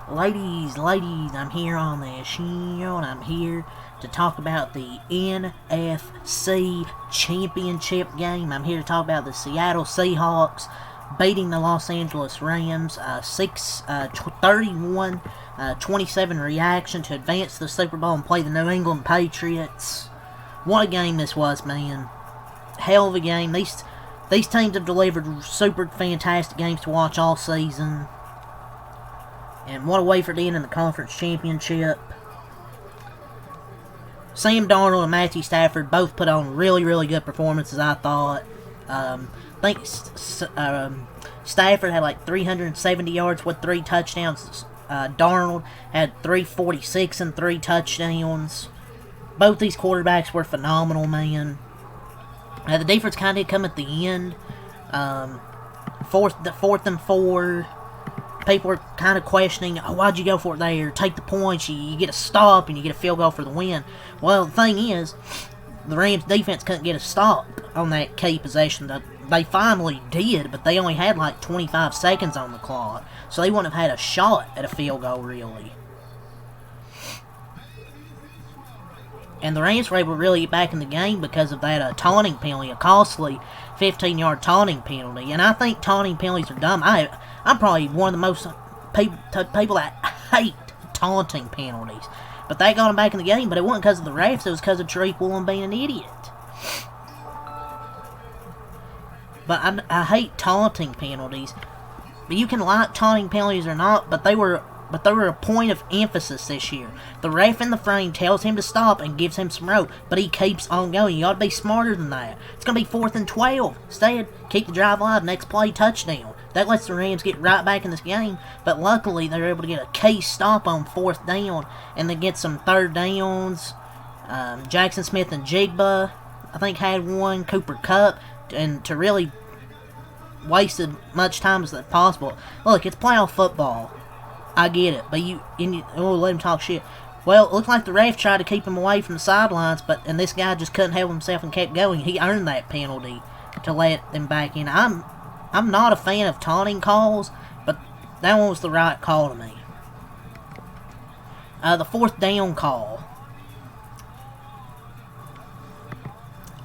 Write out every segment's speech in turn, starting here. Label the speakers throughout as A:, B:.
A: Ladies, I'm here on this show, and I'm here to talk about the NFC Championship game. I'm here to talk about the Seattle Seahawks beating the Los Angeles Rams 31-27 reaction to advance to the Super Bowl and play the New England Patriots. What a game this was, man. Hell of a game. These teams have delivered super fantastic games to watch all season. And what a way for them in the conference championship. Sam Darnold and Matthew Stafford both put on really good performances, I thought. I think Stafford had like 370 yards with 3 touchdowns. Darnold had 346 and 3 touchdowns. Both these quarterbacks were phenomenal, man. The defense kind of come at the end. Fourth and 4. People were kind of questioning, why'd you go for it there? Take the points, you get a stop, and you get a field goal for the win. Well, the thing is, the Rams defense couldn't get a stop on that key possession. They finally did, but they only had like 25 seconds on the clock, so they wouldn't have had a shot at a field goal, really. And the Rams were able to really get back in the game because of that taunting penalty, a costly 15-yard taunting penalty. And I think taunting penalties are dumb. I'm probably one of the most people that hate taunting penalties. But that got them back in the game, but it wasn't because of the refs, it was because of Tariq Woolen being an idiot. But I hate taunting penalties. But you can like taunting penalties or not, but they were a point of emphasis this year. The ref in the frame tells him to stop and gives him some rope, but he keeps on going. You ought to be smarter than that. It's going to be 4th and 12. Instead, keep the drive alive, next play, touchdown. That lets the Rams get right back in this game, but luckily they were able to get a case stop on 4th down, and then get some 3rd downs. Jackson Smith and Jigba, I think, had one. Cooper Kupp, and to really waste as much time as possible. Look, it's playoff football. I get it, but let him talk shit. Well, it looked like the ref tried to keep him away from the sidelines, and this guy just couldn't help himself and kept going. He earned that penalty to let them back in. I'm not a fan of taunting calls, but that one was the right call to me. The 4th down call.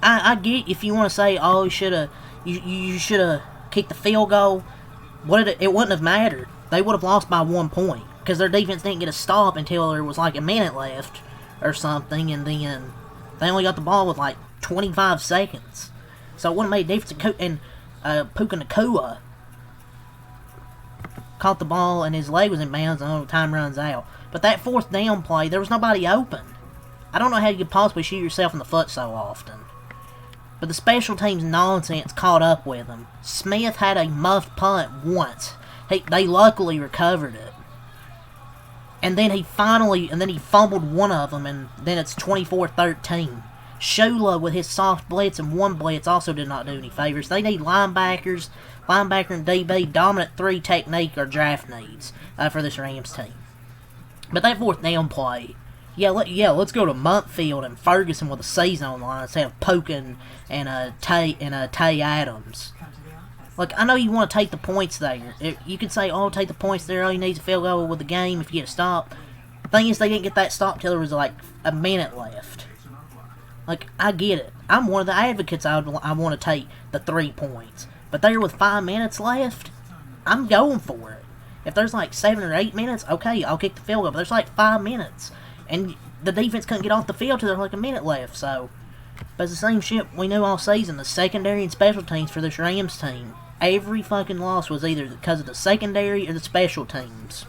A: I get if you want to say, oh, you should have kicked the field goal. It wouldn't have mattered. They would have lost by 1 point because their defense didn't get a stop until there was like a minute left or something, and then they only got the ball with like 25 seconds. So it wouldn't make a difference. And Puka Nacua caught the ball and his leg was in bounds and time runs out. But that 4th down play, there was nobody open. I don't know how you could possibly shoot yourself in the foot so often. But the special teams nonsense caught up with him. Smith had a muffed punt once. They luckily recovered it. And then he fumbled one of them, and then it's 24-13. Shula with his soft blitz and 1 blitz also did not do any favors. They need linebacker and DB, dominant 3 technique or draft needs for this Rams team. But that 4th down play, let's go to Montfield and Ferguson with a season on the line instead of Pokin and Tay Adams. Look, I know you want to take the points there. You can say, take the points there. All you need is a field goal with the game if you get a stop. The thing is, they didn't get that stop till there was like a minute left. Like, I get it. I'm one of the advocates. I want to take the 3 points. But there with 5 minutes left, I'm going for it. If there's like 7 or 8 minutes, okay, I'll kick the field goal. But there's like 5 minutes. And the defense couldn't get off the field till there was like a minute left. So, but it's the same shit we knew all season. The secondary and special teams for this Rams team. Every fucking loss was either because of the secondary or the special teams.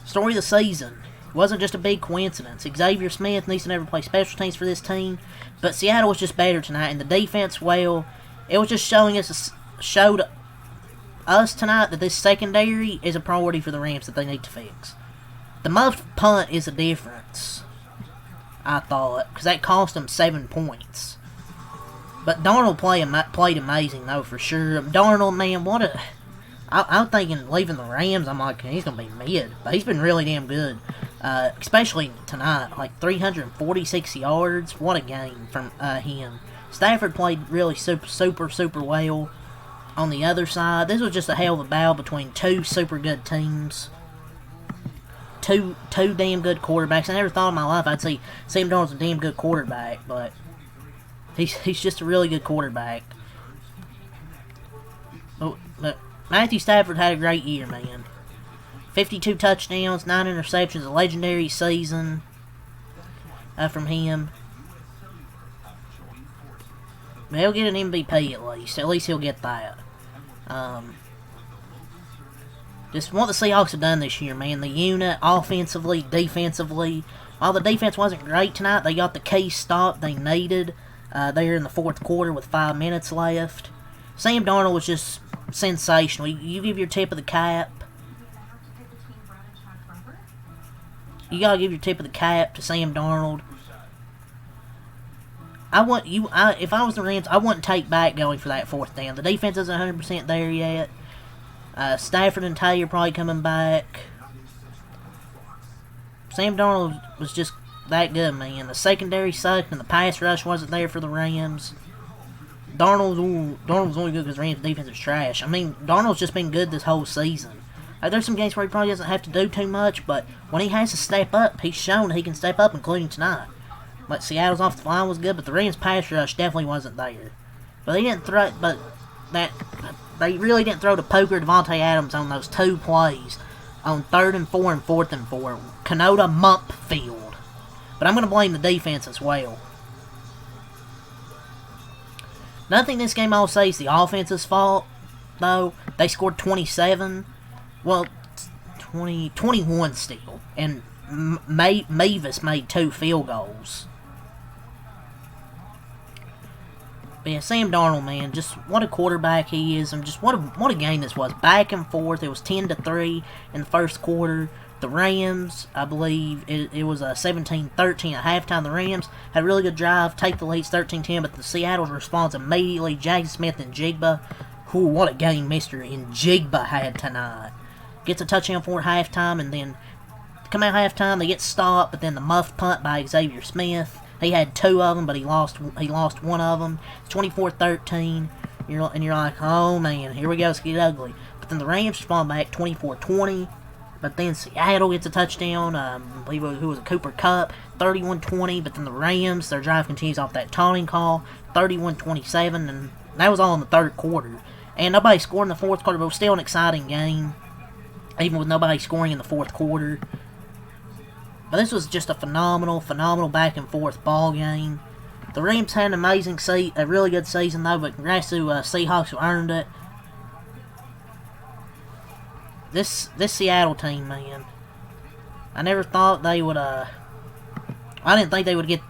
A: Story of the season. It wasn't just a big coincidence. Xavier Smith needs to never play special teams for this team, but Seattle was just better tonight, and the defense, well, it was just showed us tonight that this secondary is a priority for the Rams that they need to fix. The muffed punt is a difference, I thought, because that cost them 7 points. But Darnold played amazing, though, for sure. Darnold, man, I'm thinking leaving the Rams, I'm like, he's going to be mid. But he's been really damn good. Especially tonight. Like, 346 yards. What a game from him. Stafford played really super well. on the other side. This was just a hell of a battle between two super good teams. Two damn good quarterbacks. I never thought in my life I'd see Sam Darnold's a damn good quarterback, but he's just a really good quarterback. But Matthew Stafford had a great year, man. 52 touchdowns, 9 interceptions, a legendary season from him. He'll get an MVP at least. At least he'll get that. Just what the Seahawks have done this year, man. The unit, offensively, defensively. While the defense wasn't great tonight, they got the key stop they needed there in the fourth quarter with 5 minutes left. Sam Darnold was just sensational. You give your tip of the cap. You gotta give your tip of the cap to Sam Darnold. If I was the Rams, I wouldn't take back going for that fourth down. The defense isn't 100% there yet. Stafford and Taylor probably coming back. Sam Darnold was just that good, man. The secondary sucked and the pass rush wasn't there for the Rams. Darnold's only good because Rams' defense is trash. I mean, Darnold's just been good this whole season. There's some games where he probably doesn't have to do too much, but when he has to step up, he's shown that he can step up, including tonight. Like, Seattle's offensive line was good, but the Rams' pass rush definitely wasn't there. But they didn't throw. But they really didn't throw the poker Devontae Adams on those 2 plays on 3rd and 4 and 4th and 4. Canota Mump Field. But I'm going to blame the defense as well. Nothing in this game I'll say is the offense's fault, though. They scored 27. Well, 21 still. And Mavis made 2 field goals. But yeah, Sam Darnold, man, just what a quarterback he is, and just what a game this was. Back and forth. It was 10-3 in the first quarter. The Rams, I believe, it was 17-13 at halftime. The Rams had a really good drive, take the lead 13-10, but the Seattle's response immediately. Jackson Smith and Jigba, what a game Mr. Njigba had tonight. Gets a touchdown for halftime, and then come out halftime, they get stopped, but then the muffed punt by Xavier Smith. He had 2 of them, but he lost one of them. It's 24-13, and you're like, oh man, here we go, it's getting ugly. But then the Rams respond back 24-20, but then Seattle gets a touchdown. I believe who was a Cooper Kupp, 31-20. But then the Rams, their drive continues off that taunting call, 31-27, and that was all in the third quarter. And nobody scored in the fourth quarter, but it was still an exciting game, even with nobody scoring in the fourth quarter. But this was just a phenomenal back and forth ball game. The Rams had an amazing a really good season though, but congrats to Seahawks who earned it. This Seattle team, man, I never thought they would. I didn't think they would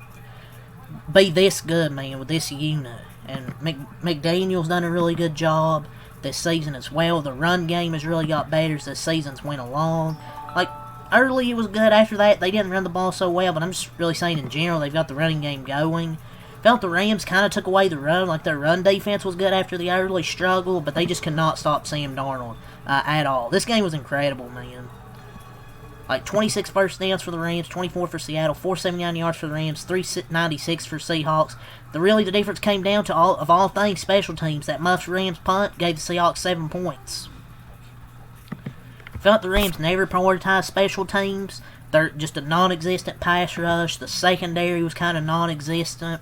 A: be this good, man, with this unit. And McDaniel's done a really good job this season as well. The run game has really got better as the seasons went along. Like, early it was good. After that, they didn't run the ball so well, but I'm just really saying in general, they've got the running game going. Felt the Rams kind of took away the run. Like, their run defense was good after the early struggle, but they just could not stop Sam Darnold at all. This game was incredible, man. Like, 26 first downs for the Rams, 24 for Seattle, 479 yards for the Rams, 396 for Seahawks. The difference came down to all things special teams. That muffed Rams punt gave the Seahawks 7 points. Felt the Rams never prioritized special teams. They're just a non-existent pass rush. The secondary was kind of non-existent.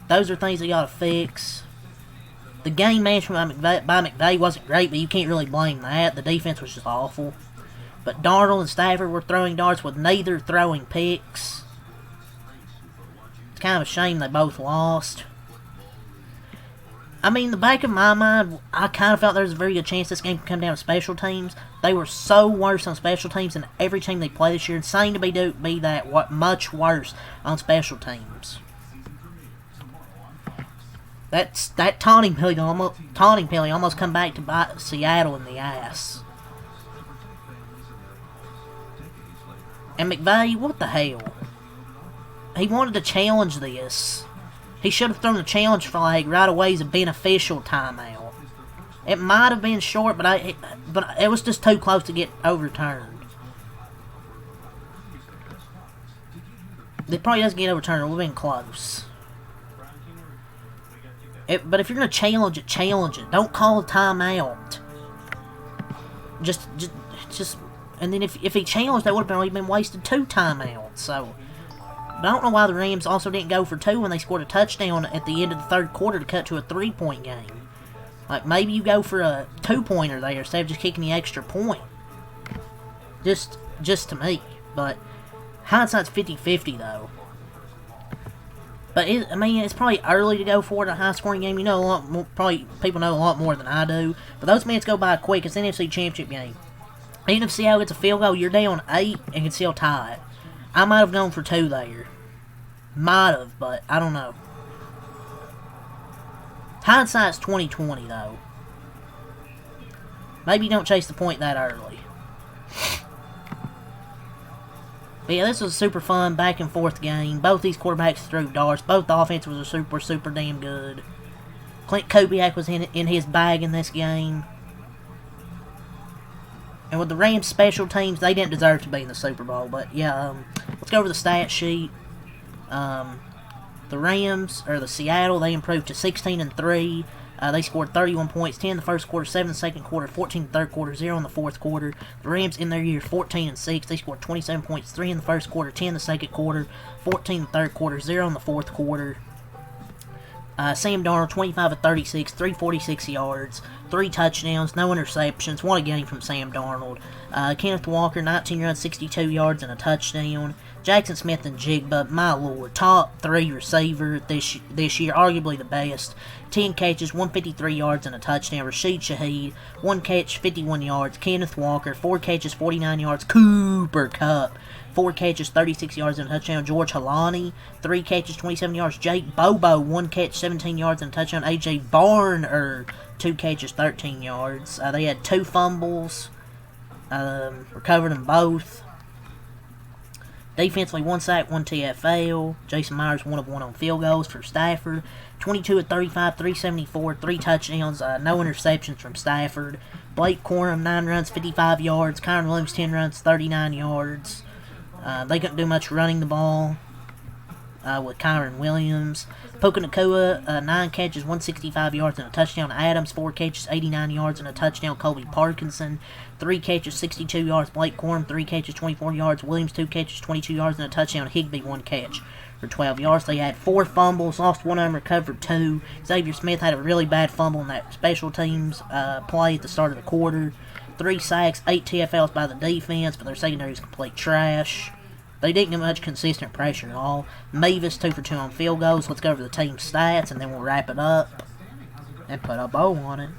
A: Those are things they got to fix. The game management by McVay wasn't great, but you can't really blame that. The defense was just awful. But Darnold and Stafford were throwing darts with neither throwing picks. It's kind of a shame they both lost. I mean, in the back of my mind, I kind of felt there was a very good chance this game could come down to special teams. They were so worse on special teams than every team they played this year. Insane to be that much worse on special teams. That taunting penalty almost come back to bite Seattle in the ass. And McVay, what the hell? He wanted to challenge this. He should have thrown the challenge flag right away as a beneficial timeout. It might have been short, but it was just too close to get overturned. It probably doesn't get overturned. It would have been close. But if you're going to challenge it, challenge it. Don't call a timeout. Just, and then if he challenged, that would have only been wasted 2 timeouts. So, but I don't know why the Rams also didn't go for 2 when they scored a touchdown at the end of the third quarter to cut to a 3-point game. Like, maybe you go for a 2-pointer there instead of just kicking the extra point. Just to me. But hindsight's 50-50 though. But it's probably early to go for it in a high-scoring game. You know a lot more, probably people know a lot more than I do. But those minutes go by quick. It's an NFC Championship game. Even if Seattle gets a field goal, you're down 8 and can still tie it. I might have gone for 2 there. Might have, but I don't know. Hindsight's 20/20 though. Maybe you don't chase the point that early. But yeah, this was a super fun back and forth game. Both these quarterbacks threw darts. Both the offenses were super damn good. Clint Kubiak was in his bag in this game. And with the Rams special teams, they didn't deserve to be in the Super Bowl. But yeah, let's go over the stat sheet. The Rams, or the Seattle, they improved to 16-3. They scored 31 points, 10 in the first quarter, 7 in the second quarter, 14 in the third quarter, 0 in the fourth quarter. The Rams in their year 14-6. They scored 27 points, 3 in the first quarter, 10 in the second quarter, 14 in the third quarter, 0 in the fourth quarter. Sam Darnold, 25 of 36, 346 yards, 3 touchdowns, no interceptions. What a game from Sam Darnold. Kenneth Walker, 19 runs, 62 yards, and a touchdown. Jackson Smith and Jigba, my lord, top 3 receiver this year, arguably the best. 10 catches, 153 yards, and a touchdown. Rashid Shaheed, 1 catch, 51 yards. Kenneth Walker, 4 catches, 49 yards. Cooper Kupp, 4 catches, 36 yards, and a touchdown. George Halani, 3 catches, 27 yards. Jake Bobo, 1 catch, 17 yards, and a touchdown. A.J. Barner, 2 catches, 13 yards. They had 2 fumbles. Recovered them both. Defensively, 1 sack, 1 TFL. Jason Myers, 1 of 1 on field goals for Stafford. 22 of 35, 374, 3 touchdowns, no interceptions from Stafford. Blake Corum, 9 runs, 55 yards. Kyron Williams, 10 runs, 39 yards. They couldn't do much running the ball with Kyron Williams. Puka Nacua, 9 catches, 165 yards, and a touchdown. Adams, 4 catches, 89 yards, and a touchdown. Colby Parkinson, 3 catches, 62 yards. Blake Corum, 3 catches, 24 yards. Williams, 2 catches, 22 yards, and a touchdown. Higbee, 1 catch for 12 yards. They had 4 fumbles, lost 1 of them, recovered 2. Xavier Smith had a really bad fumble in that special teams play at the start of the quarter. 3 sacks, 8 TFLs by the defense, but their secondary is complete trash. They didn't get much consistent pressure at all. Mavis, 2 for 2 on field goals. Let's go over the team stats, and then we'll wrap it up and put a bow on it.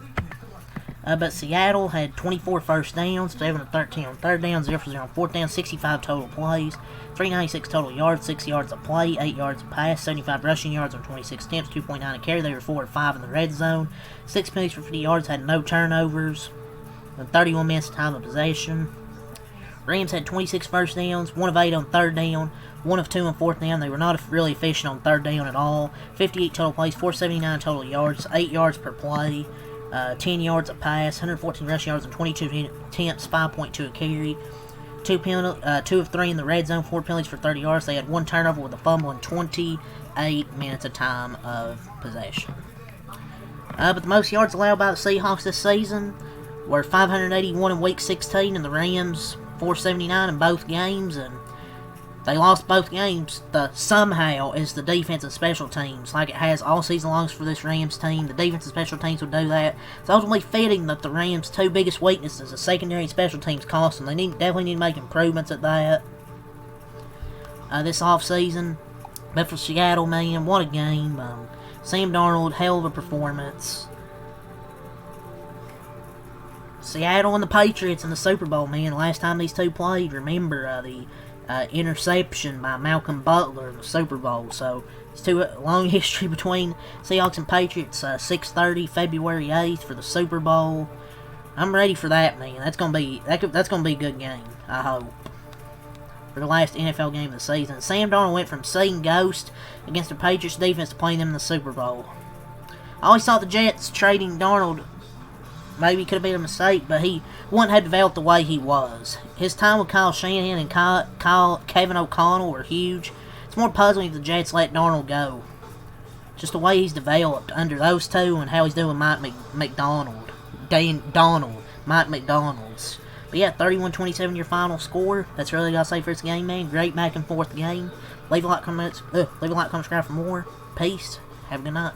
A: But Seattle had 24 first downs, 7 of 13 on third down, 0 for 0 on fourth down, 65 total plays, 396 total yards, 6 yards a play, 8 yards a pass, 75 rushing yards on 26 attempts, 2.9 a carry. They were 4 of 5 in the red zone, 6 penalties for 50 yards, had no turnovers, and 31 minutes of time of possession. Rams had 26 first downs, 1 of 8 on third down, 1 of 2 on fourth down. They were not really efficient on third down at all. 58 total plays, 479 total yards, 8 yards per play, 10 yards a pass, 114 rushing yards on 22 attempts, 5.2 a carry. 2 of 3 in the red zone, 4 penalties for 30 yards. They had 1 turnover with a fumble in 28 minutes of time of possession. But the most yards allowed by the Seahawks this season were 581 in Week 16, and the Rams 479 in both games, and they lost both games. Somehow is the defense and special teams, like it has all season long for this Rams team. The defense and special teams would do that. It's ultimately fitting that the Rams' 2 biggest weaknesses, the secondary and special teams, cost them. They definitely need to make improvements at that this offseason. But for Seattle, man, what a game. Sam Darnold, hell of a performance. Seattle and the Patriots in the Super Bowl, man. Last time these two played, remember the interception by Malcolm Butler in the Super Bowl. So it's too long history between Seahawks and Patriots. 6:30 February 8th for the Super Bowl. I'm ready for that, man. That's gonna be a good game, I hope, for the last NFL game of the season. Sam Darnold went from seeing ghost against the Patriots defense to playing them in the Super Bowl. I always thought the Jets trading Darnold maybe could have been a mistake, but he wouldn't have developed the way he was. His time with Kyle Shanahan and Kevin O'Connell were huge. It's more puzzling if the Jets let Darnold go. Just the way he's developed under those two and how he's doing Mike McDonald. Mike McDonald's. But yeah, 31-27 your final score. That's really all I gotta say for this game, man. Great back and forth game. Leave a like, comment, subscribe for more. Peace. Have a good night.